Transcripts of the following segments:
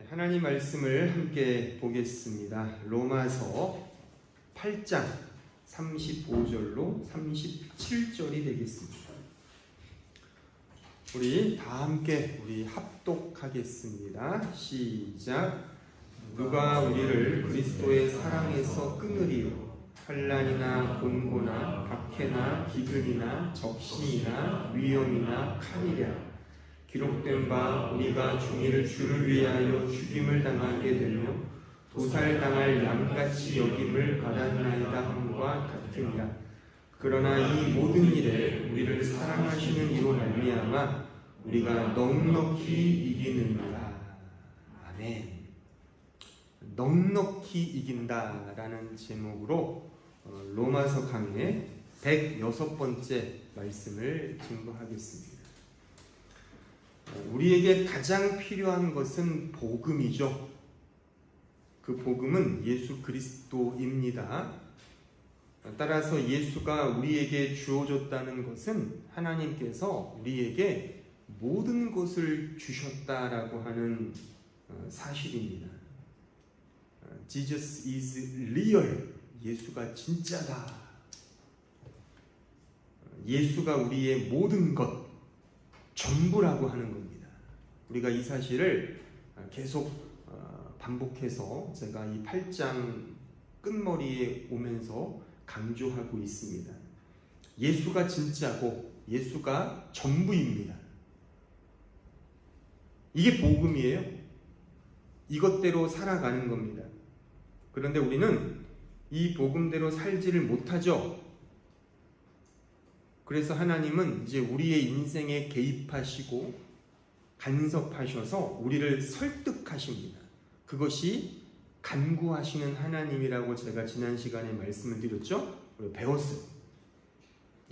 하나님 말씀을 함께 보겠습니다. 로마서 8장 35절로 37절이 되겠습니다. 우리 다 함께 합독하겠습니다. 시작. 누가 우리를 그리스도의 사랑에서 끊으리요? 환난이나 곤고나 박해나 기근이나 적신이나 위험이나 칼이랴. 기록된 바 우리가 중일을 주를 위하여 죽임을 당하게 되며 도살당할 양같이 여김을 받았나이다 함과 같으니라. 그러나 이 모든 일에 우리를 사랑하시는 이로 말미암아 우리가 넉넉히 이기느니라. 아멘. 넉넉히 이긴다라는 제목으로 로마서 강의 106번째 말씀을 증거하겠습니다. 우리에게 가장 필요한 것은 복음이죠. 그 복음은 예수 그리스도입니다. 따라서 예수가 우리에게 주어졌다는 것은 하나님께서 우리에게 모든 것을 주셨다라고 하는 사실입니다. Jesus is real. 예수가 진짜다. 예수가 우리의 모든 것, 전부라고 하는 겁니다. 우리가 이 사실을 계속 반복해서 제가 이 8장 끝머리에 오면서 강조하고 있습니다. 예수가 진짜고 예수가 전부입니다. 이게 복음이에요. 이것대로 살아가는 겁니다. 그런데 우리는 이 복음대로 살지를 못하죠. 그래서 하나님은 이제 우리의 인생에 개입하시고 간섭하셔서 우리를 설득하십니다. 그것이 간구하시는 하나님이라고 제가 지난 시간에 말씀을 드렸죠? 배웠어요.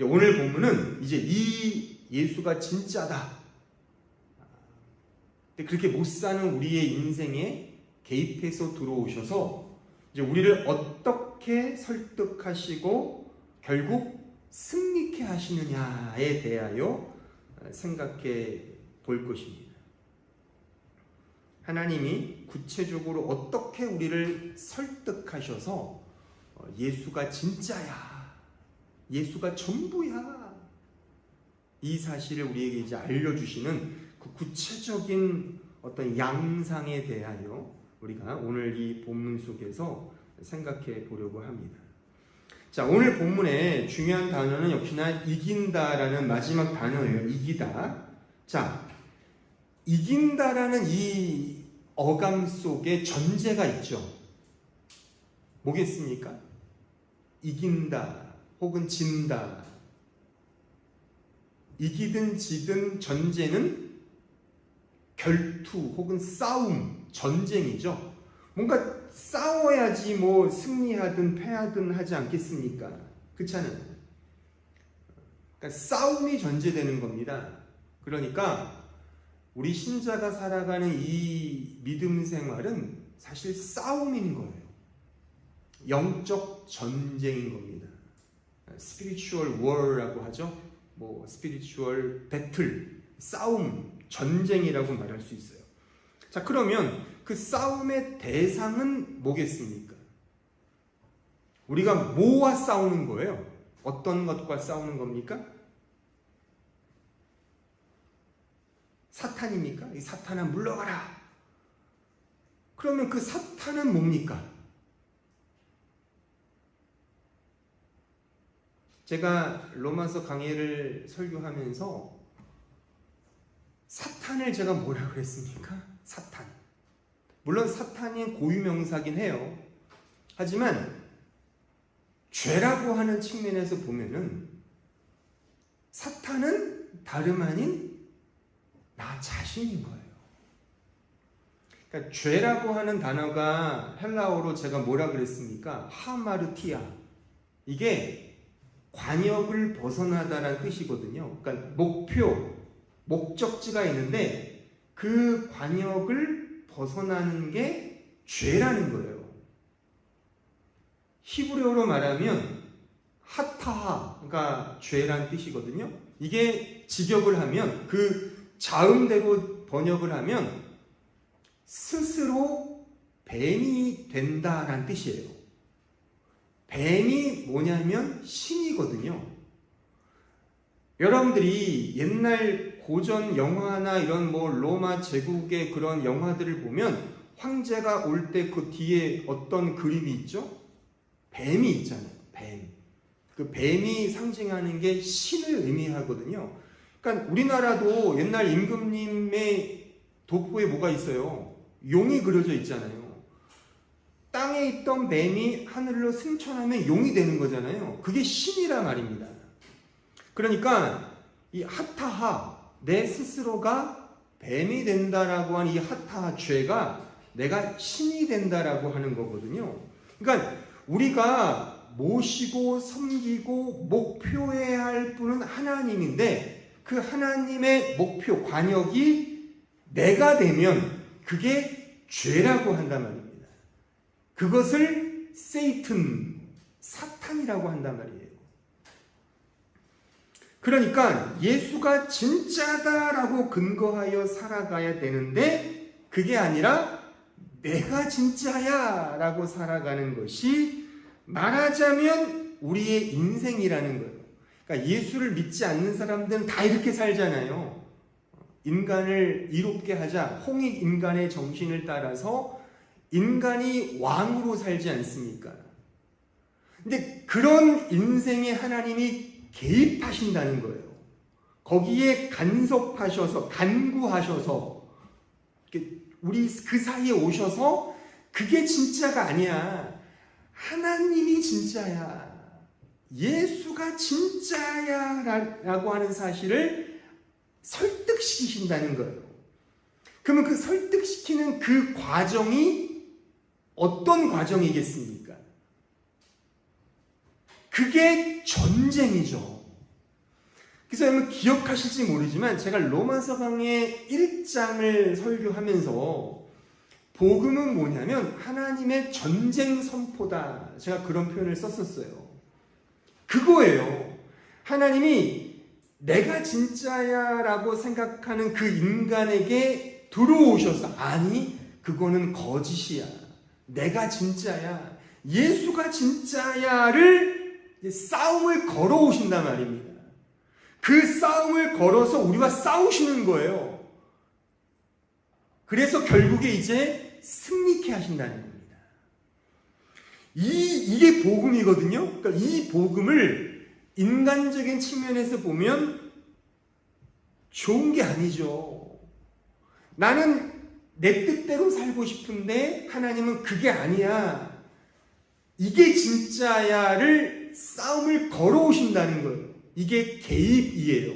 오늘 본문은 이제 이 예수가 진짜다. 그렇게 못 사는 우리의 인생에 개입해서 들어오셔서 이제 우리를 어떻게 설득하시고 결국 승리케 하시느냐에 대하여 생각해 볼 것입니다. 하나님이 구체적으로 어떻게 우리를 설득하셔서 예수가 진짜야, 예수가 전부야, 이 사실을 우리에게 이제 알려주시는 그 구체적인 어떤 양상에 대하여 우리가 오늘 이 본문 속에서 생각해 보려고 합니다. 자, 오늘 본문의 중요한 단어는 역시나 이긴다라는 마지막 단어예요. 이기다. 자, 이긴다라는 이 어감 속에 전제가 있죠. 뭐겠습니까? 이긴다 혹은 진다. 이기든 지든 전제는 결투 혹은 싸움, 전쟁이죠. 뭔가 싸워야지 뭐 승리하든 패하든 하지 않겠습니까? 그렇잖아요. 그러니까 싸움이 전제되는 겁니다. 그러니까 우리 신자가 살아가는 이 믿음 생활은 사실 싸움인 거예요. 영적 전쟁인 겁니다. Spiritual war라고 하죠. 뭐 Spiritual battle, 싸움, 전쟁이라고 말할 수 있어요. 자, 그러면 그 싸움의 대상은 뭐겠습니까? 우리가 뭐와 싸우는 거예요? 어떤 것과 싸우는 겁니까? 사탄입니까? 이 사탄아 물러가라. 그러면 그 사탄은 뭡니까? 제가 로마서 강의를 설교하면서 사탄을 제가 뭐라 그랬습니까? 사탄. 물론 사탄이 고유명사긴 해요. 하지만 죄라고 하는 측면에서 보면은 사탄은 다름 아닌 나 자신인 거예요. 그러니까 죄라고 하는 단어가 헬라어로 제가 뭐라 그랬습니까? 하마르티아. 이게 관역을 벗어나다라는 뜻이거든요. 그러니까 목적지가 있는데 그 관역을 벗어나는 게 죄라는 거예요. 히브리어로 말하면 하타하가 죄라는 뜻이거든요. 이게 직역을 하면 그 자음대로 번역을 하면 스스로 뱀이 된다라는 뜻이에요. 뱀이 뭐냐면 신이거든요. 여러분들이 옛날 고전 영화나 이런 로마 제국의 그런 영화들을 보면 황제가 올 때 그 뒤에 어떤 그림이 있죠? 뱀이 있잖아요. 뱀. 그 뱀이 상징하는 게 신을 의미하거든요. 그러니까 우리나라도 옛날 임금님의 도포에 뭐가 있어요? 용이 그려져 있잖아요. 땅에 있던 뱀이 하늘로 승천하면 용이 되는 거잖아요. 그게 신이란 말입니다. 그러니까 이 하타하, 내 스스로가 뱀이 된다라고 하는 이 하타하 죄가 내가 신이 된다라고 하는 거거든요. 그러니까 우리가 모시고 섬기고 목표해야 할 분은 하나님인데 그 하나님의 목표, 관역이 내가 되면 그게 죄라고 한단 말입니다. 그것을 사탄이라고 한단 말이에요. 그러니까 예수가 진짜다라고 근거하여 살아가야 되는데 그게 아니라 내가 진짜야 라고 살아가는 것이 말하자면 우리의 인생이라는 거예요. 그러니까 예수를 믿지 않는 사람들은 다 이렇게 살잖아요. 인간을 이롭게 하자, 홍익 인간의 정신을 따라서 인간이 왕으로 살지 않습니까? 근데 그런 인생에 하나님이 개입하신다는 거예요. 거기에 간섭하셔서, 간구하셔서 우리 그 사이에 오셔서 그게 진짜가 아니야. 하나님이 진짜야. 예수가 진짜야 라고 하는 사실을 설득시키신다는 거예요. 그러면 그 설득시키는 그 과정이 어떤 과정이겠습니까? 그게 전쟁이죠. 그래서 여러분 기억하실지 모르지만 제가 로마서 강의 1장을 설교하면서 복음은 뭐냐면 하나님의 전쟁 선포다. 제가 그런 표현을 썼었어요. 그거예요. 하나님이 내가 진짜야 라고 생각하는 그 인간에게 들어오셔서 아니 그거는 거짓이야. 내가 진짜야. 예수가 진짜야를 싸움을 걸어오신단 말입니다. 그 싸움을 걸어서 우리와 싸우시는 거예요. 그래서 결국에 이제 승리케 하신다는 겁니다. 이게 복음이거든요. 그러니까 이 복음을 인간적인 측면에서 보면 좋은 게 아니죠. 나는 내 뜻대로 살고 싶은데 하나님은 그게 아니야. 이게 진짜야를 싸움을 걸어오신다는 거예요. 이게 개입이에요.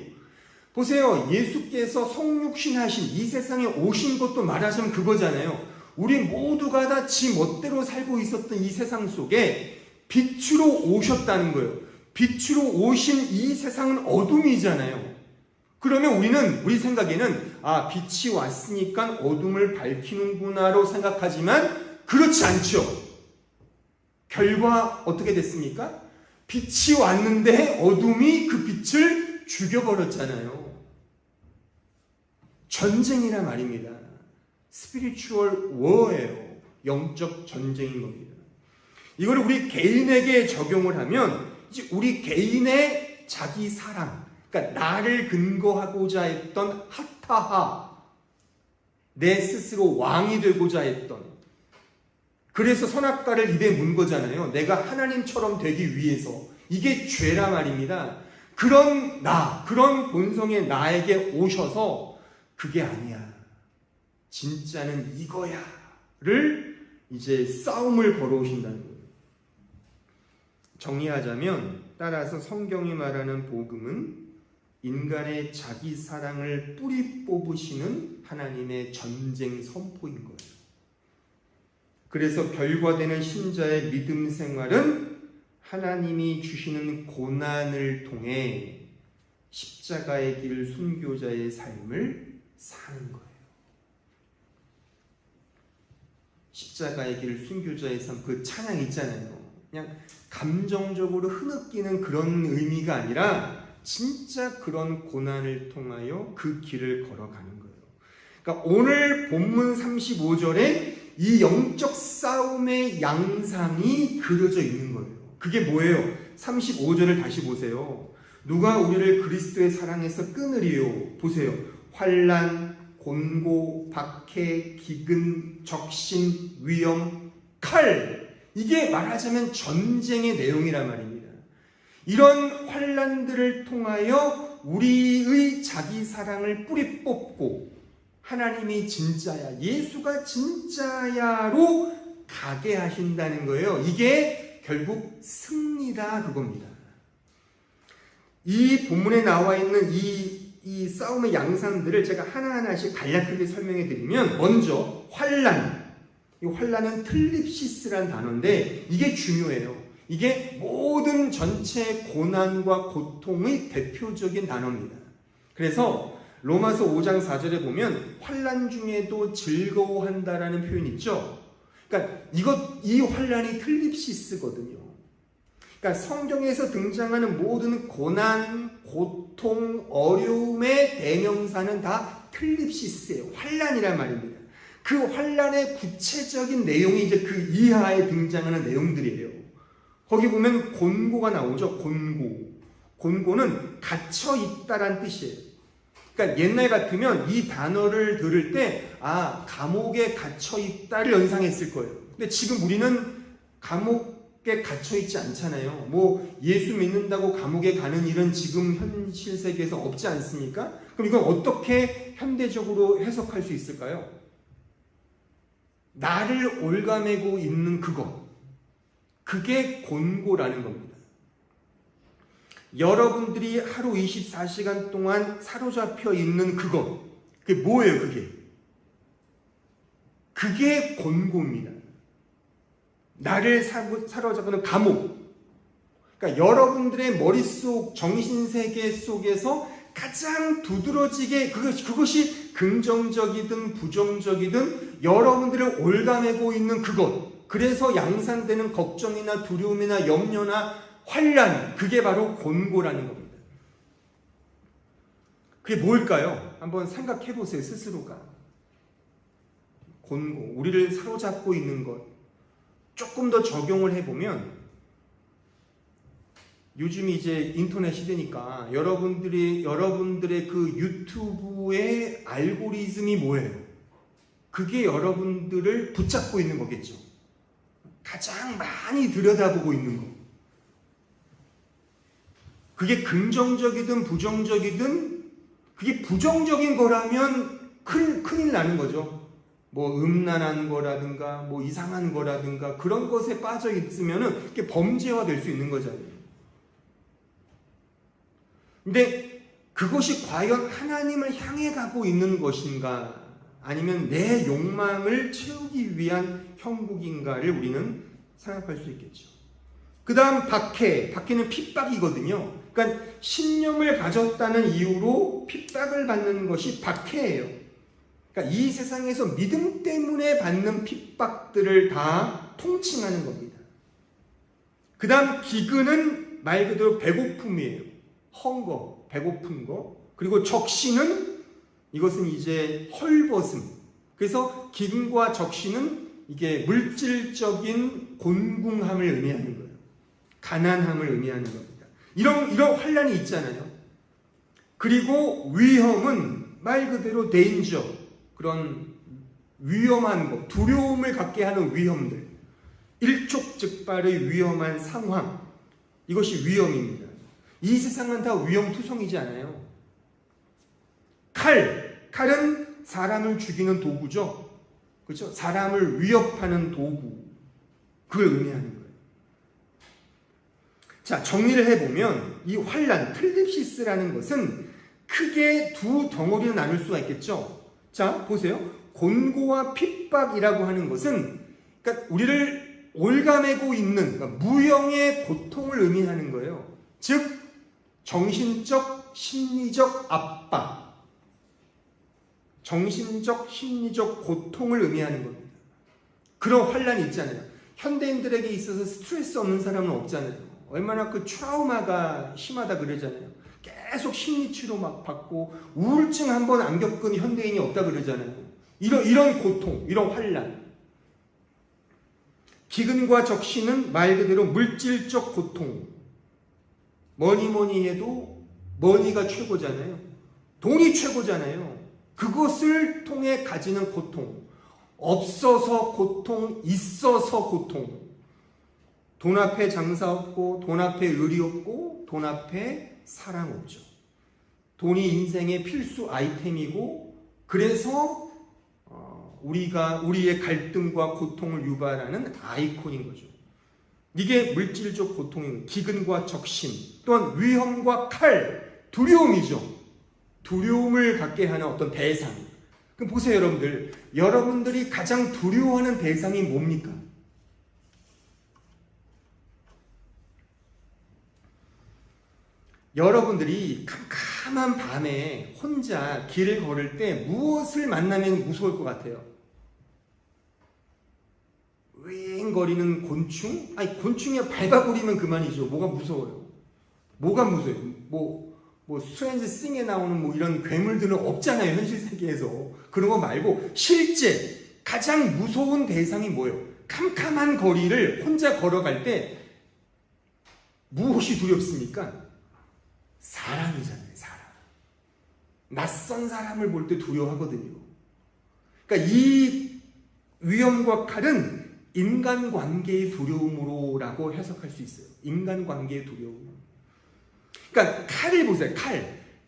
보세요. 예수께서 성육신하신 이 세상에 오신 것도 말하자면 그거잖아요. 우리 모두가 다 지 멋대로 살고 있었던 이 세상 속에 빛으로 오셨다는 거예요. 빛으로 오신 이 세상은 어둠이잖아요. 그러면 우리 생각에는 빛이 왔으니까 어둠을 밝히는구나로 생각하지만 그렇지 않죠. 결과 어떻게 됐습니까? 빛이 왔는데 어둠이 그 빛을 죽여버렸잖아요. 전쟁이라 말입니다. 스피리추얼 워예요. 영적 전쟁인 겁니다. 이걸 우리 개인에게 적용을 하면 이제 우리 개인의 자기 사랑, 그러니까 나를 근거하고자 했던 하타하, 내 스스로 왕이 되고자 했던, 그래서 선악과를 입에 문 거잖아요. 내가 하나님처럼 되기 위해서. 이게 죄라 말입니다. 그런 그런 본성의 나에게 오셔서 그게 아니야. 진짜는 이거야를 이제 싸움을 걸어오신다는 거예요. 정리하자면 따라서 성경이 말하는 복음은 인간의 자기 사랑을 뿌리 뽑으시는 하나님의 전쟁 선포인 거예요. 그래서 결과되는 신자의 믿음 생활은 하나님이 주시는 고난을 통해 십자가의 길 순교자의 삶을 사는 거예요. 십자가의 길 순교자의 삶, 그 찬양 있잖아요. 그냥 감정적으로 흐느끼는 그런 의미가 아니라 진짜 그런 고난을 통하여 그 길을 걸어가는 거예요. 그러니까 오늘 본문 35절에 이 영적 싸움의 양상이 그려져 있는 거예요. 그게 뭐예요? 35절을 다시 보세요. 누가 우리를 그리스도의 사랑에서 끊으리요? 보세요. 환난, 곤고, 박해, 기근, 적신, 위험, 칼. 이게 말하자면 전쟁의 내용이란 말입니다. 이런 환난들을 통하여 우리의 자기 사랑을 뿌리 뽑고 하나님이 진짜야, 예수가 진짜야로 가게 하신다는 거예요. 이게 결국 승리다 그겁니다. 이 본문에 나와 있는 이 싸움의 양상들을 제가 하나하나씩 간략하게 설명해 드리면, 먼저 환난. 이 환난은 틀립시스라는 단어인데 이게 중요해요. 이게 모든 전체 고난과 고통의 대표적인 단어입니다. 그래서 로마서 5장 4절에 보면 환난 중에도 즐거워한다라는 표현이 있죠. 그러니까 이 환난이 틀립시스거든요. 그러니까 성경에서 등장하는 모든 고난, 고통, 어려움의 대명사는 다 틀립시스예요. 환난이란 말입니다. 그 환난의 구체적인 내용이 이제 그 이하에 등장하는 내용들이에요. 거기 보면 곤고가 나오죠. 곤고는 갇혀 있다란 뜻이에요. 그러니까 옛날 같으면 이 단어를 들을 때 감옥에 갇혀 있다를 연상했을 거예요. 근데 지금 우리는 감옥에 갇혀 있지 않잖아요. 뭐 예수 믿는다고 감옥에 가는 일은 지금 현실 세계에서 없지 않습니까? 그럼 이건 어떻게 현대적으로 해석할 수 있을까요? 나를 올가매고 있는 그게 곤고라는 겁니다. 여러분들이 하루 24시간 동안 사로잡혀 있는 그게 뭐예요, 그게 곤고입니다. 나를 사로잡는 감옥. 그러니까 여러분들의 머릿속, 정신세계 속에서 가장 두드러지게 그것이 긍정적이든 부정적이든 여러분들을 올가매고 있는 그래서 양산되는 걱정이나 두려움이나 염려나 환난, 그게 바로 곤고라는 겁니다. 그게 뭘까요? 한번 생각해 보세요, 스스로가. 곤고, 우리를 사로잡고 있는 것. 조금 더 적용을 해보면, 요즘이 이제 인터넷 시대니까 여러분들의 그 유튜브의 알고리즘이 뭐예요? 그게 여러분들을 붙잡고 있는 거겠죠. 가장 많이 들여다보고 있는 거. 그게 긍정적이든 부정적이든, 그게 부정적인 거라면 큰일 나는 거죠. 뭐 음란한 거라든가 뭐 이상한 거라든가 그런 것에 빠져 있으면은 그게 범죄화 될 수 있는 거잖아요. 근데 그것이 과연 하나님을 향해 가고 있는 것인가, 아니면 내 욕망을 채우기 위한 형국인가를 우리는 생각할 수 있겠죠. 그 다음 박해는 핍박이거든요. 그러니까 신념을 가졌다는 이유로 핍박을 받는 것이 박해예요. 그러니까 이 세상에서 믿음 때문에 받는 핍박들을 다 통칭하는 겁니다. 그 다음 기근은 말 그대로 배고픔이에요. 헝거, 배고픈 거. 그리고 적신은, 이것은 이제 헐벗음. 그래서 기근과 적신은 이게 물질적인 곤궁함을 의미하는 거예요. 가난함을 의미하는 겁니다. 이런 환난이 있잖아요. 그리고 위험은 말 그대로 데인저, 그런 위험한 것, 두려움을 갖게 하는 위험들, 일촉즉발의 위험한 상황, 이것이 위험입니다. 이 세상은 다 위험투성이지 않아요. 칼은 사람을 죽이는 도구죠. 그렇죠? 사람을 위협하는 도구, 그걸 의미하는 거예요. 자, 정리를 해보면 이 환난, 틀립시스라는 것은 크게 두 덩어리로 나눌 수가 있겠죠. 자, 보세요. 곤고와 핍박이라고 하는 것은, 그러니까 우리를 올가매고 있는, 그러니까 무형의 고통을 의미하는 거예요. 즉 정신적, 심리적 압박, 정신적, 심리적 고통을 의미하는 겁니다. 그런 환난이 있잖아요. 현대인들에게 있어서 스트레스 없는 사람은 없잖아요. 얼마나 그 트라우마가 심하다 그러잖아요. 계속 심리치료 막 받고 우울증 한 번 안 겪은 현대인이 없다 그러잖아요. 이런 고통, 이런 환난. 기근과 적신은 말 그대로 물질적 고통. 뭐니 해도 머니가 최고잖아요. 돈이 최고잖아요. 그것을 통해 가지는 고통. 없어서 고통, 있어서 고통. 돈 앞에 장사 없고, 돈 앞에 의리 없고, 돈 앞에 사랑 없죠. 돈이 인생의 필수 아이템이고, 그래서 우리의 갈등과 고통을 유발하는 아이콘인 거죠. 이게 물질적 고통인 기근과 적신, 또한 위험과 칼, 두려움이죠. 두려움을 갖게 하는 어떤 대상. 그럼 보세요, 여러분들. 여러분들이 가장 두려워하는 대상이 뭡니까? 여러분들이 캄캄한 밤에 혼자 길을 걸을 때 무엇을 만나면 무서울 것 같아요? 윙거리는 곤충? 아니, 곤충이 밟아버리면 그만이죠. 뭐가 무서워요? 뭐가 무서워요? 뭐 스트레인지 싱에 나오는 뭐 이런 괴물들은 없잖아요, 현실 세계에서. 그런 거 말고 실제 가장 무서운 대상이 뭐예요? 캄캄한 거리를 혼자 걸어갈 때 무엇이 두렵습니까? 사람이잖아요, 사람. 낯선 사람을 볼 때 두려워하거든요. 그러니까 이 위험과 칼은 인간관계의 두려움으로라고 해석할 수 있어요. 인간관계의 두려움. 그러니까 칼을 보세요.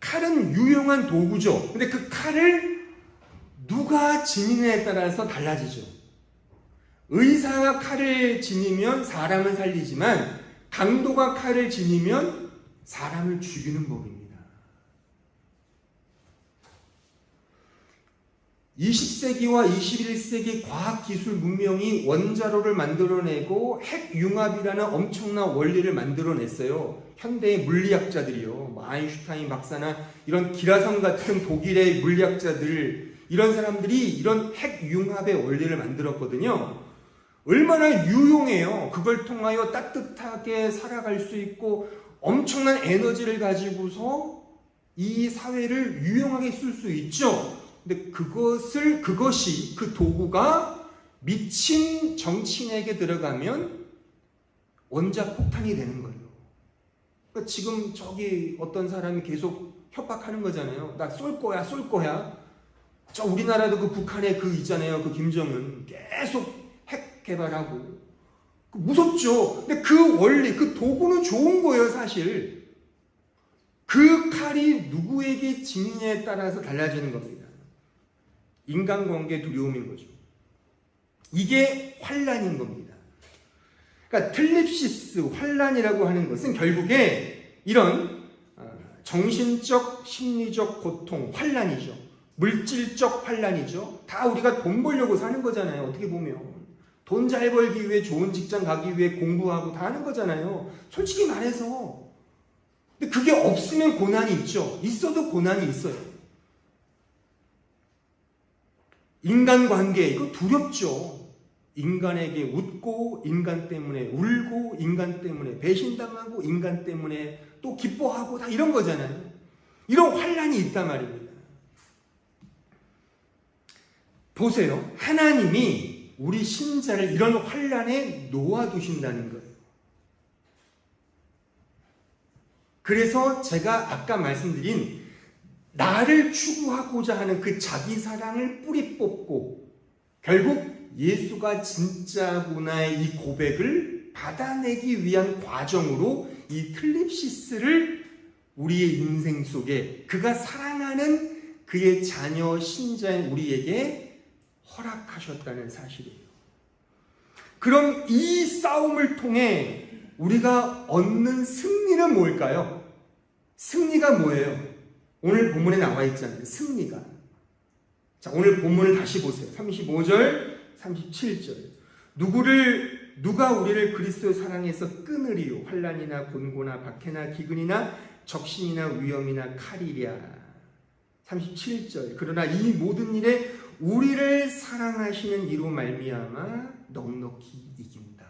칼은 유용한 도구죠. 근데 그 칼을 누가 지니냐에 따라서 달라지죠. 의사가 칼을 지니면 사람을 살리지만 강도가 칼을 지니면 사람을 죽이는 법입니다. 20세기와 21세기 과학기술 문명이 원자로를 만들어내고 핵융합이라는 엄청난 원리를 만들어냈어요. 현대의 물리학자들이요. 아인슈타인 박사나 이런 기라성 같은 독일의 물리학자들, 이런 사람들이 이런 핵융합의 원리를 만들었거든요. 얼마나 유용해요. 그걸 통하여 따뜻하게 살아갈 수 있고 엄청난 에너지를 가지고서 이 사회를 유용하게 쓸 수 있죠. 근데 그것이 그 도구가 미친 정치인에게 들어가면 원자폭탄이 되는 거예요. 그러니까 지금 저기 어떤 사람이 계속 협박하는 거잖아요. 나 쏠 거야. 저 우리나라도 그 북한에 그 있잖아요. 그 김정은 계속 핵 개발하고 무섭죠. 근데 그 원리, 그 도구는 좋은 거예요, 사실. 그 칼이 누구에게 지느냐에 따라서 달라지는 겁니다. 인간관계 두려움인 거죠. 이게 환란인 겁니다. 그러니까 틀립시스, 환란이라고 하는 것은 결국에 이런 정신적, 심리적 고통, 환란이죠. 물질적 환란이죠. 다 우리가 돈 벌려고 사는 거잖아요. 어떻게 보면. 돈 잘 벌기 위해 좋은 직장 가기 위해 공부하고 다 하는 거잖아요. 솔직히 말해서. 근데 그게 없으면 고난이 있죠. 있어도 고난이 있어요. 인간관계, 이거 두렵죠. 인간에게 웃고, 인간 때문에 울고, 인간 때문에 배신당하고, 인간 때문에 또 기뻐하고, 다 이런 거잖아요. 이런 환란이 있단 말입니다. 보세요. 하나님이 우리 신자를 이런 환란에 놓아두신다는 거예요. 그래서 제가 아까 말씀드린 나를 추구하고자 하는 그 자기 사랑을 뿌리 뽑고 결국 예수가 진짜구나의 이 고백을 받아내기 위한 과정으로 이 틀립시스를 우리의 인생 속에 그가 사랑하는 그의 자녀 신자인 우리에게 허락하셨다는 사실이에요. 그럼 이 싸움을 통해 우리가 얻는 승리는 뭘까요? 승리가 뭐예요? 오늘 본문에 나와 있잖아요. 승리가. 자, 오늘 본문을 다시 보세요. 35절, 37절. 누가 우리를 그리스도의 사랑에서 끊으리요? 환난이나 곤고나 박해나 기근이나 적신이나 위험이나 칼이랴. 37절. 그러나 이 모든 일에 우리를 사랑하시는 이로 말미암아 넉넉히 이긴다.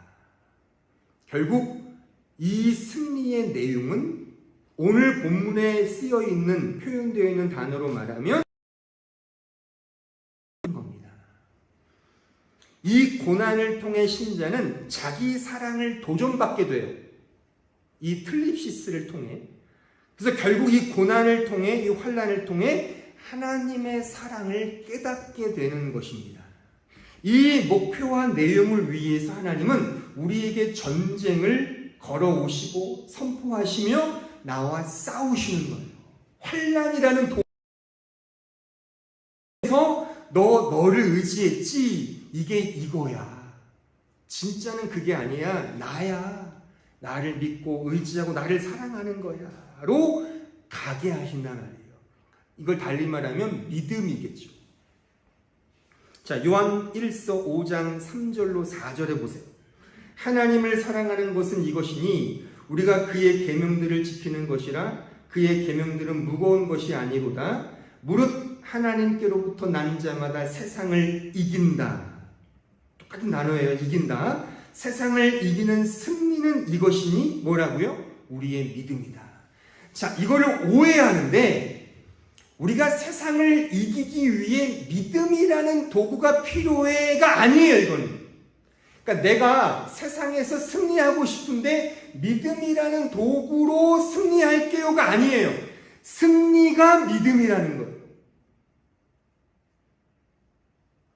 결국 이 승리의 내용은 오늘 본문에 쓰여 있는, 표현되어 있는 단어로 말하면 겁니다. 이 고난을 통해 신자는 자기 사랑을 도전받게 돼요. 이 틀립시스를 통해. 그래서 결국 이 고난을 통해, 이 환난을 통해 하나님의 사랑을 깨닫게 되는 것입니다. 이 목표와 내용을 위해서 하나님은 우리에게 전쟁을 걸어오시고 선포하시며 나와 싸우시는 거예요. 환난이라는 도에서 너를 의지했지, 이게 이거야. 진짜는 그게 아니야. 나야. 나를 믿고 의지하고 나를 사랑하는 거야. 로 가게 하신단 말이에요. 이걸 달리 말하면 믿음이겠죠. 자, 요한 1서 5장 3절로 4절에 보세요. 하나님을 사랑하는 것은 이것이니 우리가 그의 계명들을 지키는 것이라. 그의 계명들은 무거운 것이 아니로다. 무릇 하나님께로부터 난 자마다 세상을 이긴다. 똑같은 단어예요. 이긴다. 세상을 이기는 승리는 이것이니 뭐라고요? 우리의 믿음이다. 자, 이거를 오해하는데, 우리가 세상을 이기기 위해 믿음이라는 도구가 필요해가 아니에요, 이거는. 그러니까 내가 세상에서 승리하고 싶은데 믿음이라는 도구로 승리할게요가 아니에요. 승리가 믿음이라는 거예요.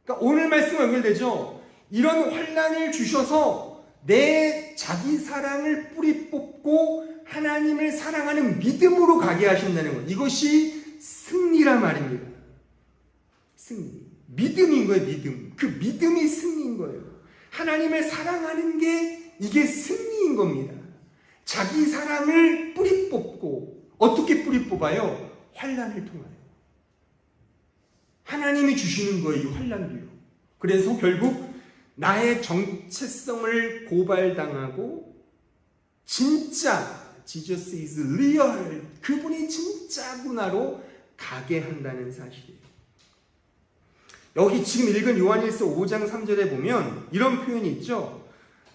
그러니까 오늘 말씀 연결되죠? 이런 환난을 주셔서 내 자기 사랑을 뿌리 뽑고 하나님을 사랑하는 믿음으로 가게 하신다는 거예요. 이것이 승리란 말입니다. 승리. 믿음인 거예요, 믿음. 그 믿음이 승리인 거예요. 하나님을 사랑하는 게 이게 승리인 겁니다. 자기 사랑을 뿌리 뽑고, 어떻게 뿌리 뽑아요? 환난을 통하여. 하나님이 주시는 거예요, 이 환난도요. 그래서 결국 나의 정체성을 고발당하고 진짜 Jesus is real, 그분이 진짜구나로 가게 한다는 사실이에요. 여기 지금 읽은 요한일서 5장 3절에 보면 이런 표현이 있죠.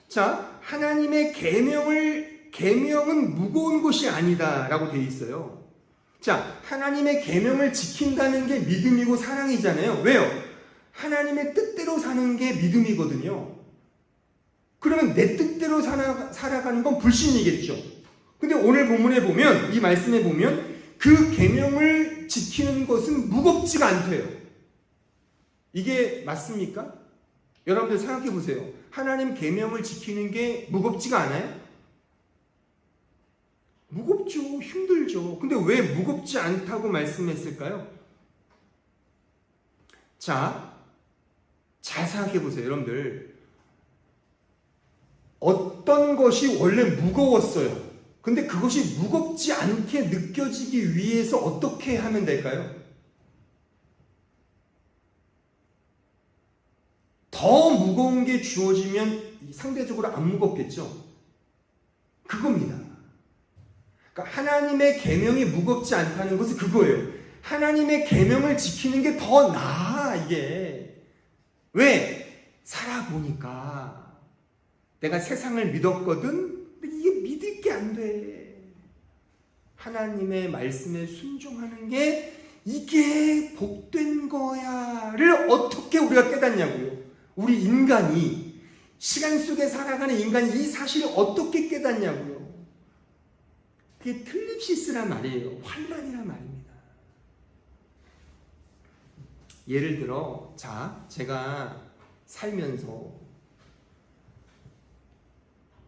자, 하나님의 계명은 무거운 것이 아니다 라고 되어 있어요. 자, 하나님의 계명을 지킨다는 게 믿음이고 사랑이잖아요. 왜요? 하나님의 뜻대로 사는 게 믿음이거든요. 그러면 내 뜻대로 살아가는 건 불신이겠죠. 근데 오늘 본문에 보면, 이 말씀에 보면 그 계명을 지키는 것은 무겁지가 않대요. 이게 맞습니까? 여러분들 생각해 보세요. 하나님 계명을 지키는 게 무겁지가 않아요? 무겁죠. 힘들죠. 근데 왜 무겁지 않다고 말씀했을까요? 자, 잘 생각해 보세요. 여러분들, 어떤 것이 원래 무거웠어요. 근데 그것이 무겁지 않게 느껴지기 위해서 어떻게 하면 될까요? 더 무거운 게 주어지면 상대적으로 안 무겁겠죠? 그겁니다. 그러니까 하나님의 계명이 무겁지 않다는 것은 그거예요. 하나님의 계명을 지키는 게 더 나아, 이게. 왜? 살아보니까 내가 세상을 믿었거든? 근데 이게 믿을 게 안 돼. 하나님의 말씀에 순종하는 게 이게 복된 거야를 어떻게 우리가 깨닫냐고요. 우리 인간이, 시간 속에 살아가는 인간이 이 사실을 어떻게 깨닫냐고요. 그게 틀립시스란 말이에요. 환난이란 말입니다. 예를 들어, 자, 제가 살면서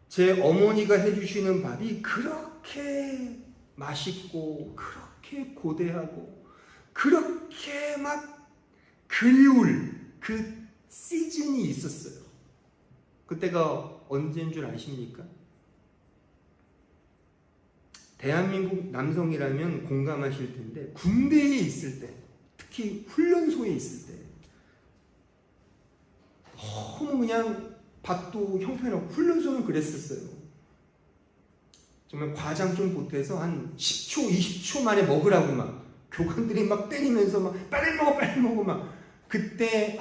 제 어머니가 해주시는 밥이 그렇게 맛있고 그렇게 고대하고 그렇게 막 그리울 그 시즌이 있었어요. 그때가 언제인 줄 아십니까? 대한민국 남성이라면 공감하실 텐데, 군대에 있을 때, 특히 훈련소에 있을 때 너무 그냥 밥도 형편없고, 훈련소는 그랬었어요. 정말 과장 좀 보태서 한 10초, 20초 만에 먹으라고 막 교관들이 막 때리면서 막 빨리 먹어 막. 그때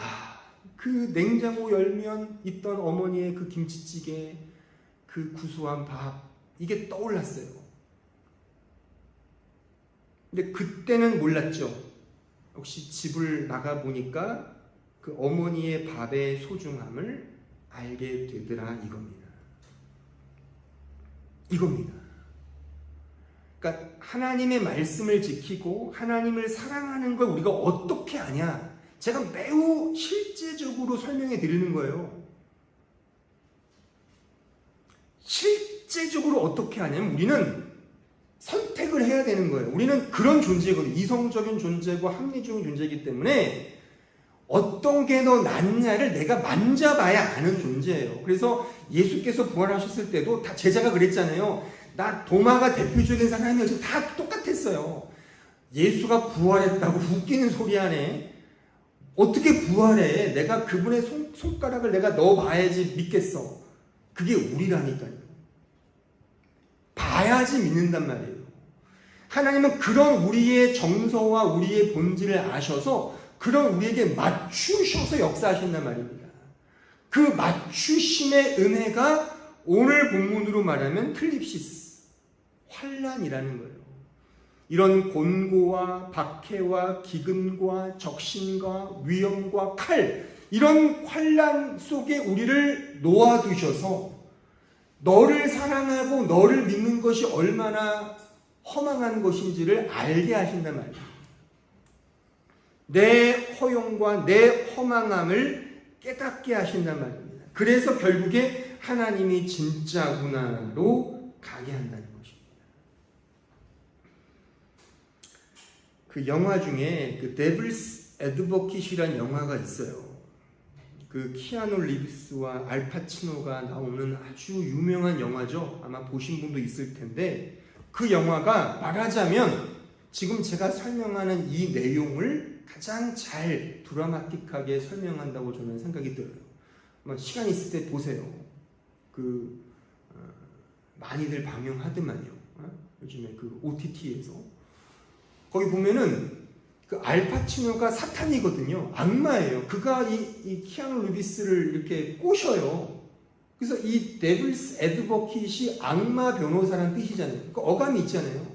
그 냉장고 열면 있던 어머니의 그 김치찌개, 그 구수한 밥, 이게 떠올랐어요. 근데 그때는 몰랐죠. 역시 집을 나가 보니까 그 어머니의 밥의 소중함을 알게 되더라 이겁니다. 이겁니다. 그러니까 하나님의 말씀을 지키고 하나님을 사랑하는 걸 우리가 어떻게 아냐? 제가 매우 실제적으로 설명해 드리는 거예요. 실제적으로 어떻게 하냐면 우리는 선택을 해야 되는 거예요. 우리는 그런 존재거든요. 이성적인 존재고 합리적인 존재이기 때문에 어떤 게 더 낫냐를 내가 만져봐야 아는 존재예요. 그래서 예수께서 부활하셨을 때도 다 제자가 그랬잖아요. 나 도마가 대표적인 사람이어서 다 똑같았어요. 예수가 부활했다고 웃기는 소리 하네. 어떻게 부활해? 내가 그분의 손가락을 내가 넣어봐야지 믿겠어. 그게 우리라니까요. 봐야지 믿는단 말이에요. 하나님은 그런 우리의 정서와 우리의 본질을 아셔서 그런 우리에게 맞추셔서 역사하신단 말입니다. 그 맞추심의 은혜가 오늘 본문으로 말하면 클립시스, 환난이라는 거예요. 이런 곤고와 박해와 기근과 적신과 위험과 칼, 이런 환난 속에 우리를 놓아두셔서 너를 사랑하고 너를 믿는 것이 얼마나 허망한 것인지를 알게 하신단 말이에요. 내 허용과 내 허망함을 깨닫게 하신단 말입니다. 그래서 결국에 하나님이 진짜구나로 가게 한다는 것입니다. 그 영화 중에 그 데블스 애드버킷이라는 영화가 있어요. 그 키아누 리브스와 알파치노가 나오는 아주 유명한 영화죠. 아마 보신 분도 있을 텐데 그 영화가 말하자면 지금 제가 설명하는 이 내용을 가장 잘 드라마틱하게 설명한다고 저는 생각이 들어요. 시간 있을 때 보세요. 많이들 방영하더만요. 요즘에 그 OTT에서 거기 보면은 그 알파치노가 사탄이거든요. 악마예요. 그가 이 키아누 리브스를 이렇게 꼬셔요. 그래서 이 데블스 애드버킷이 악마 변호사라는 뜻이잖아요. 그 어감이 있잖아요.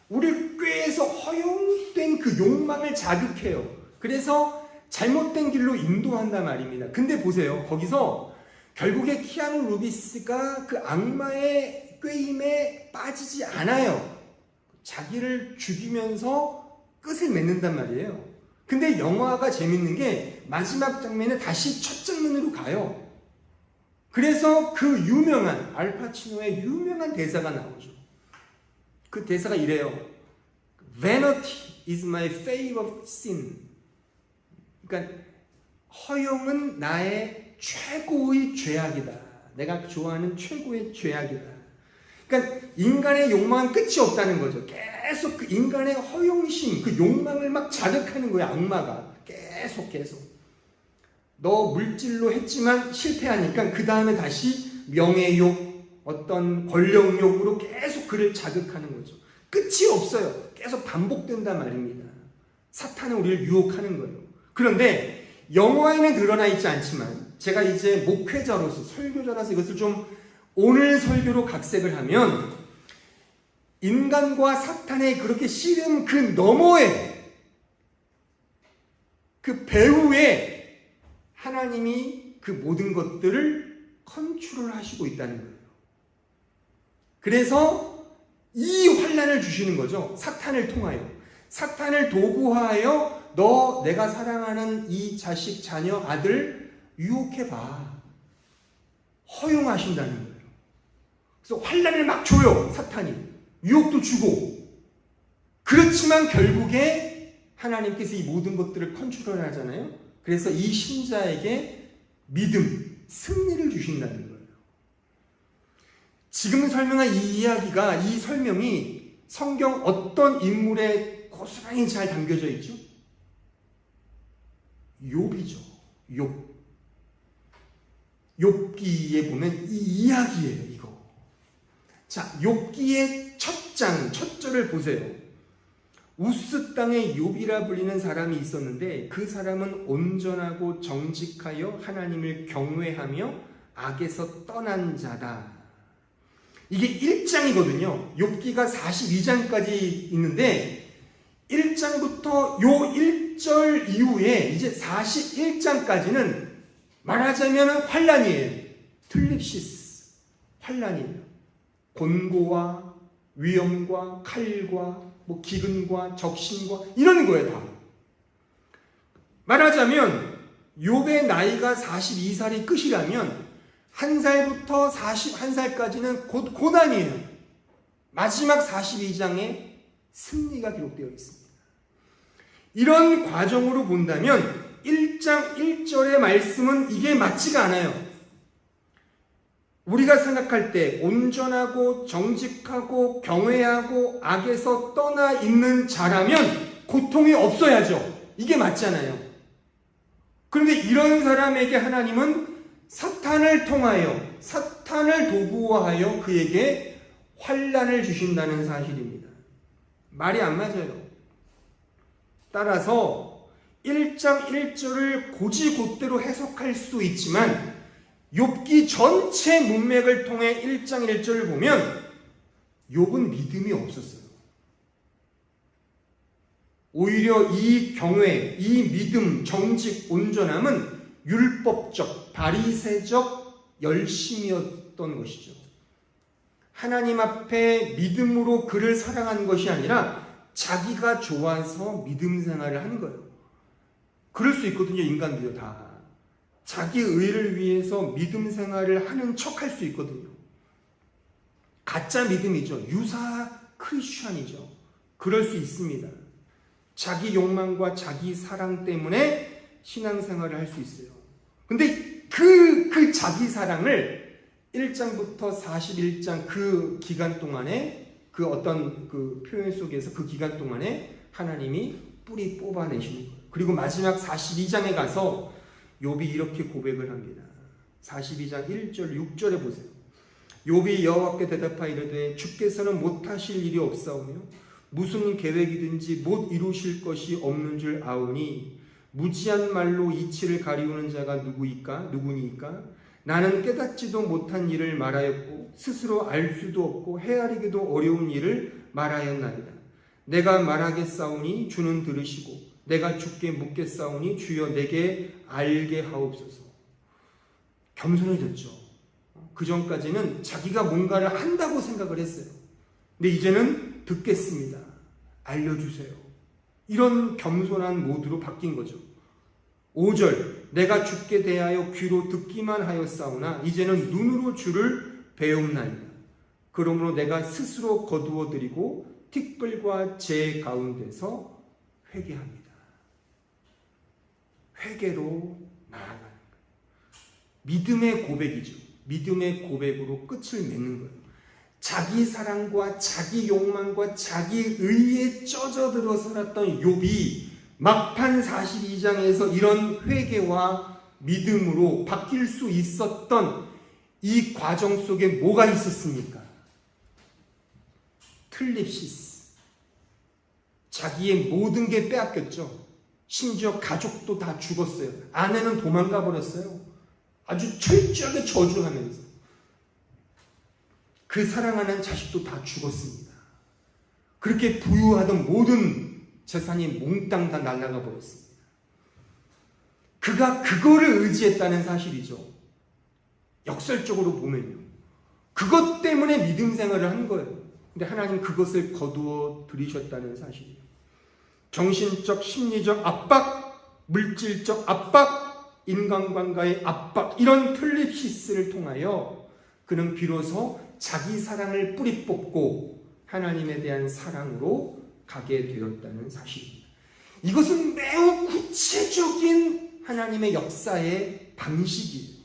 우리를 꾀해서 허용된 그 욕망을 자극해요. 그래서 잘못된 길로 인도한단 말입니다. 근데 보세요. 거기서 결국에 키아누 리브스가 그 악마의 꾀임에 빠지지 않아요. 자기를 죽이면서 끝을 맺는단 말이에요. 근데 영화가 재밌는 게 마지막 장면에 다시 첫 장면으로 가요. 그래서 그 유명한 알파치노의 유명한 대사가 나오죠. 그 대사가 이래요. Vanity is my favorite sin. 그러니까 허용은 나의 최고의 죄악이다. 내가 좋아하는 최고의 죄악이다. 그러니까 인간의 욕망은 끝이 없다는 거죠. 계속 그 인간의 허용심, 그 욕망을 막 자극하는 거예요. 악마가 계속. 너 물질로 했지만 실패하니까 그 다음에 다시 명예욕, 어떤 권력욕으로 계속 그를 자극하는 거죠. 끝이 없어요. 계속 반복된단 말입니다. 사탄은 우리를 유혹하는 거예요. 그런데 영화에는 드러나 있지 않지만 제가 이제 목회자로서 설교자라서 이것을 좀 오늘 설교로 각색을 하면 인간과 사탄의 그렇게 씨름 그 너머에 그 배후에 하나님이 그 모든 것들을 컨트롤하시고 있다는 거예요. 그래서 이 환난을 주시는 거죠. 사탄을 통하여. 사탄을 도구화하여 너 내가 사랑하는 이 자식, 자녀, 아들 유혹해봐. 허용하신다는 거예요. 그래서 환난을 막 줘요. 사탄이. 유혹도 주고. 그렇지만 결국에 하나님께서 이 모든 것들을 컨트롤하잖아요. 그래서 이 신자에게 믿음, 승리를 주신다는 거예요. 지금 설명한 이 이야기가, 이 설명이 성경 어떤 인물에 고스란히 잘 담겨져 있죠? 욥이죠. 욥. 욥기에 보면 이 이야기예요, 이거. 자, 욥기의 첫 장, 첫 절을 보세요. 우스 땅에 욥이라 불리는 사람이 있었는데 그 사람은 온전하고 정직하여 하나님을 경외하며 악에서 떠난 자다. 이게 1장이거든요. 욥기가 42장까지 있는데 1장부터 요 1절 이후에 이제 41장까지는 말하자면 환란이에요. 틀립시스, 환란이에요. 곤고와 위험과 칼과 뭐 기근과 적신과 이런 거예요. 다 말하자면 욥의 나이가 42살이 끝이라면 1살부터 41살까지는 곧 고난이에요. 마지막 42장에 승리가 기록되어 있습니다. 이런 과정으로 본다면 1장 1절의 말씀은 이게 맞지가 않아요. 우리가 생각할 때 온전하고 정직하고 경외하고 악에서 떠나 있는 자라면 고통이 없어야죠. 이게 맞잖아요. 그런데 이런 사람에게 하나님은 사탄을 통하여, 사탄을 도구화하여 그에게 환난을 주신다는 사실입니다. 말이 안 맞아요. 따라서 1장 1절을 고지곧대로 해석할 수 있지만 욥기 전체 문맥을 통해 1장 1절을 보면 욥은 믿음이 없었어요. 오히려 이 경외, 이 믿음, 정직, 온전함은 율법적, 바리새적 열심이었던 것이죠. 하나님 앞에 믿음으로 그를 사랑한 것이 아니라 자기가 좋아서 믿음 생활을 하는 거예요. 그럴 수 있거든요. 인간들이 다. 자기 의를 위해서 믿음 생활을 하는 척 할 수 있거든요. 가짜 믿음이죠. 유사 크리스천이죠. 그럴 수 있습니다. 자기 욕망과 자기 사랑 때문에 신앙생활을 할 수 있어요. 근데 그 자기 사랑을 1장부터 41장 그 기간 동안에 그 어떤 그 표현 속에서 그 기간 동안에 하나님이 뿌리 뽑아내시는 거예요. 그리고 마지막 42장에 가서 욥이 이렇게 고백을 합니다. 42장 1절 6절에 보세요. 욥이 여호와께 대답하여 이르되 주께서는 못하실 일이 없사오며 무슨 계획이든지 못 이루실 것이 없는 줄 아오니 무지한 말로 이치를 가리우는 자가 누구니까? 나는 깨닫지도 못한 일을 말하였고 스스로 알 수도 없고 헤아리기도 어려운 일을 말하였나이다. 내가 말하겠사오니 주는 들으시고 내가 주께 묻겠사오니 주여 내게 알게 하옵소서. 겸손해졌죠. 그 전까지는 자기가 뭔가를 한다고 생각을 했어요. 근데 이제는 듣겠습니다. 알려주세요. 이런 겸손한 모드로 바뀐 거죠. 5절 내가 주께 대하여 귀로 듣기만 하였사오나 이제는 눈으로 주를 배움나이다. 그러므로 내가 스스로 거두어 드리고 티끌과 재 가운데서 회개합니다. 회개로 나아가는 거예요. 믿음의 고백이죠. 믿음의 고백으로 끝을 맺는 거예요. 자기 사랑과 자기 욕망과 자기 의에 쪄져들어 살았던 욥이 막판 42장에서 이런 회개와 믿음으로 바뀔 수 있었던 이 과정 속에 뭐가 있었습니까? 틀립시스. 자기의 모든 게 빼앗겼죠. 심지어 가족도 다 죽었어요. 아내는 도망가 버렸어요. 아주 철저하게 저주하면서. 그 사랑하는 자식도 다 죽었습니다. 그렇게 부유하던 모든 재산이 몽땅 다 날아가 버렸습니다. 그가 그거를 의지했다는 사실이죠. 역설적으로 보면요. 그것 때문에 믿음 생활을 한 거예요. 근데 하나님 그것을 거두어 들이셨다는 사실이에요. 정신적, 심리적 압박, 물질적 압박, 인간관계의 압박, 이런 틀립시스를 통하여 그는 비로소 자기 사랑을 뿌리 뽑고 하나님에 대한 사랑으로 가게 되었다는 사실입니다. 이것은 매우 구체적인 하나님의 역사의 방식이에요.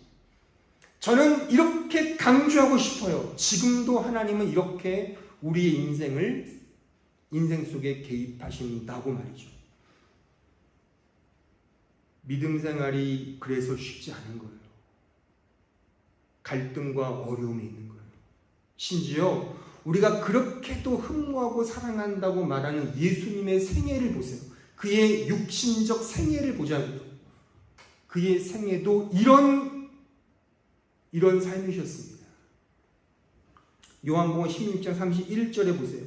저는 이렇게 강조하고 싶어요. 지금도 하나님은 이렇게 우리의 인생 속에 개입하신다고 말이죠. 믿음 생활이 그래서 쉽지 않은 거예요. 갈등과 어려움이 있는 거예요. 심지어 우리가 그렇게도 흠모하고 사랑한다고 말하는 예수님의 생애를 보세요. 그의 육신적 생애를 보자고요. 그의 생애도 이런 삶이셨습니다. 요한복음 16장 31절에 보세요.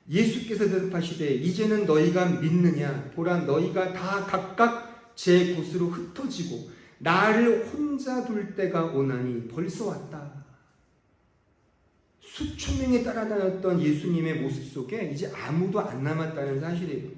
예수께서 대답하시되 이제는 너희가 믿느냐? 보라 너희가 다 각각 제 곳으로 흩어지고 나를 혼자 둘 때가 오나니 벌써 왔다. 수천 명이 따라다녔던 예수님의 모습 속에 이제 아무도 안 남았다는 사실이에요.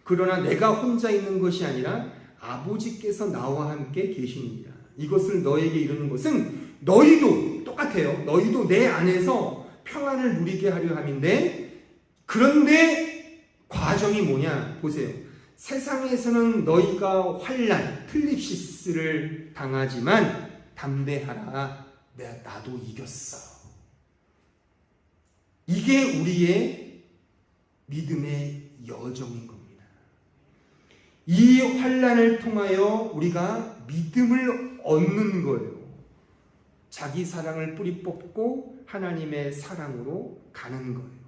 그러나 내가 혼자 있는 것이 아니라 아버지께서 나와 함께 계십니다. 이것을 너에게 이루는 것은 너희도 똑같아요. 너희도 내 안에서 평안을 누리게 하려 함인데, 그런데 과정이 뭐냐 보세요. 세상에서는 너희가 환난, 틀립시스를 당하지만 담대하라. 나도 이겼어. 이게 우리의 믿음의 여정인 겁니다. 이 환난을 통하여 우리가 믿음을 얻는 거예요. 자기 사랑을 뿌리 뽑고 하나님의 사랑으로 가는 거예요.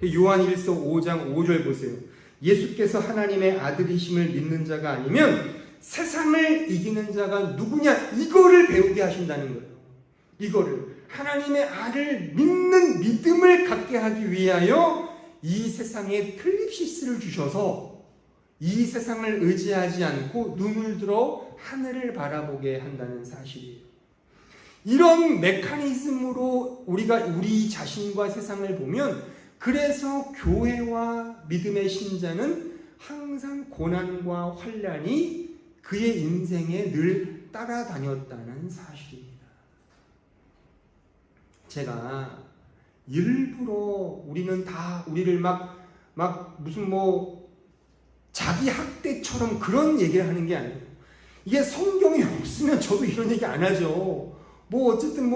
요한일서 5장 5절 보세요. 예수께서 하나님의 아들이심을 믿는 자가 아니면 세상을 이기는 자가 누구냐, 이거를 배우게 하신다는 거예요. 이거를 하나님의 아들을 믿는 믿음을 갖게 하기 위하여 이 세상에 틀립시스를 주셔서 이 세상을 의지하지 않고 눈을 들어 하늘을 바라보게 한다는 사실이에요. 이런 메커니즘으로 우리가 우리 자신과 세상을 보면, 그래서 교회와 믿음의 신자는 항상 고난과 환난이 그의 인생에 늘 따라다녔다는 사실입니다. 제가 일부러 우리를 막 무슨 자기 학대처럼 그런 얘기를 하는 게 아니에요. 이게 성경이 없으면 저도 이런 얘기 안 하죠. 어쨌든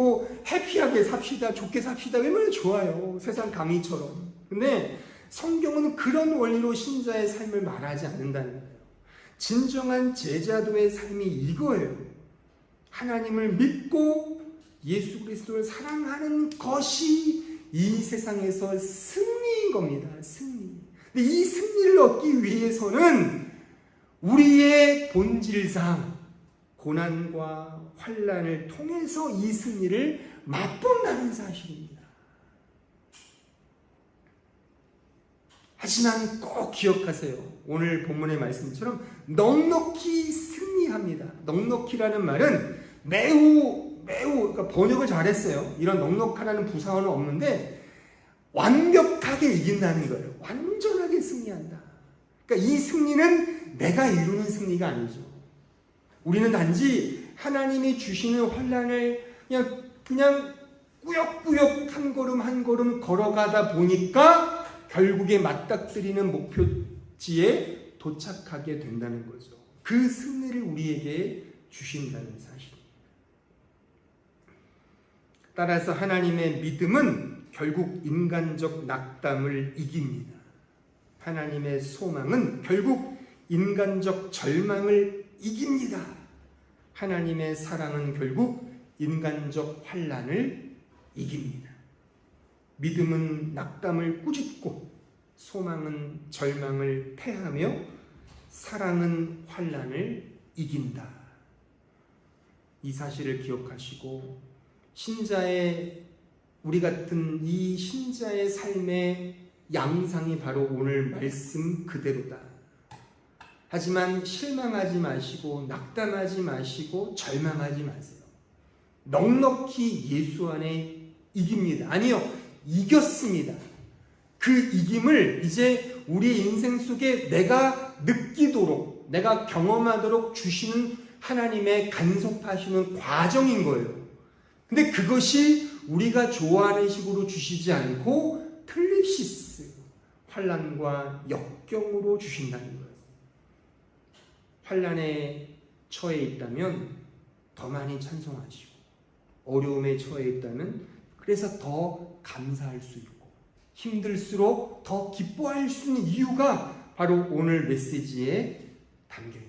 해피하게 삽시다, 좋게 삽시다, 얼마나 좋아요. 세상 강의처럼. 근데 성경은 그런 원리로 신자의 삶을 말하지 않는다는 거예요. 진정한 제자도의 삶이 이거예요. 하나님을 믿고 예수 그리스도를 사랑하는 것이 이 세상에서 승리인 겁니다. 승리. 근데 이 승리를 얻기 위해서는 우리의 본질상 고난과 환난을 통해서 이 승리를 맛본다는 사실입니다. 하지만 꼭 기억하세요. 오늘 본문의 말씀처럼 넉넉히 승리합니다. 넉넉히라는 말은 매우 그러니까 번역을 잘했어요. 이런 넉넉하라는 부사어는 없는데 완벽하게 이긴다는 거예요. 완전하게 승리한다. 그러니까 이 승리는 내가 이루는 승리가 아니죠. 우리는 단지 하나님이 주시는 환난을 그냥 꾸역꾸역 한 걸음 한 걸음 걸어가다 보니까 결국에 맞닥뜨리는 목표지에 도착하게 된다는 거죠. 그 승리를 우리에게 주신다는 사실입니다. 따라서 하나님의 믿음은 결국 인간적 낙담을 이깁니다. 하나님의 소망은 결국 인간적 절망을 이깁니다. 하나님의 사랑은 결국 인간적 환난을 이깁니다. 믿음은 낙담을 꾸짖고, 소망은 절망을 패하며, 사랑은 환난을 이긴다. 이 사실을 기억하시고 우리 같은 이 신자의 삶의 양상이 바로 오늘 말씀 그대로다. 하지만 실망하지 마시고 낙담하지 마시고 절망하지 마세요. 넉넉히 예수 안에 이깁니다. 아니요, 이겼습니다. 그 이김을 이제 우리 인생 속에 내가 느끼도록, 내가 경험하도록 주시는 하나님의 간섭하시는 과정인 거예요. 근데 그것이 우리가 좋아하는 식으로 주시지 않고 틀립시스, 환난과 역경으로 주신다는 거예요. 환난에 처해 있다면 더 많이 찬송하시고, 어려움에 처해 있다면 그래서 더 감사할 수 있고, 힘들수록 더 기뻐할 수 있는 이유가 바로 오늘 메시지에 담겨 있습니다.